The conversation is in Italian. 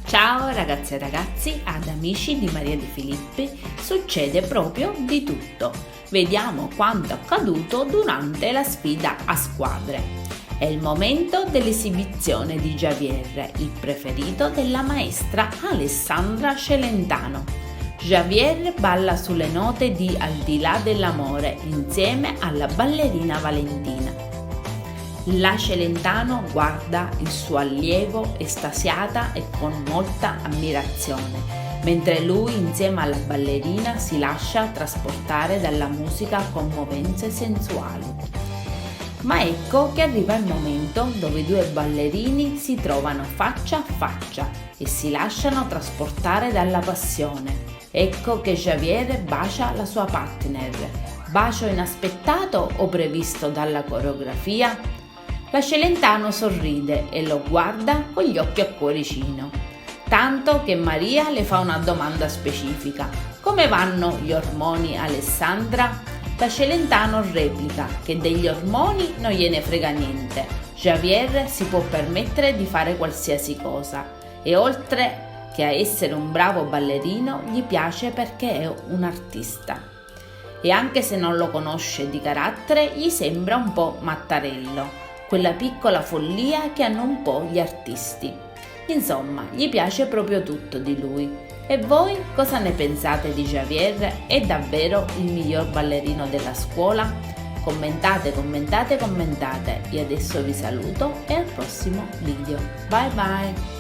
Ciao ragazze e ragazzi, ad amici di Maria De Filippi succede proprio di tutto. Vediamo quanto accaduto durante la sfida a squadre. È il momento dell'esibizione di Javier, il preferito della maestra Alessandra Celentano. Javier balla sulle note di Al di là dell'amore insieme alla ballerina Valentina. La Celentano guarda il suo allievo estasiata e con molta ammirazione, mentre lui insieme alla ballerina si lascia trasportare dalla musica con movenze sensuali. Ma ecco che arriva il momento dove i due ballerini si trovano faccia a faccia e si lasciano trasportare dalla passione. Ecco che Javier bacia la sua partner. Bacio inaspettato o previsto dalla coreografia? La Celentano sorride e lo guarda con gli occhi a cuoricino, tanto che Maria le fa una domanda specifica: come vanno gli ormoni, Alessandra? La Celentano replica che degli ormoni non gliene frega niente, Javier si può permettere di fare qualsiasi cosa e oltre che a essere un bravo ballerino gli piace perché è un artista. E anche se non lo conosce di carattere gli sembra un po' mattarello, quella piccola follia che hanno un po' gli artisti. Insomma, gli piace proprio tutto di lui. E voi cosa ne pensate di Javier? È davvero il miglior ballerino della scuola? Commentate. Io adesso vi saluto e al prossimo video. Bye bye!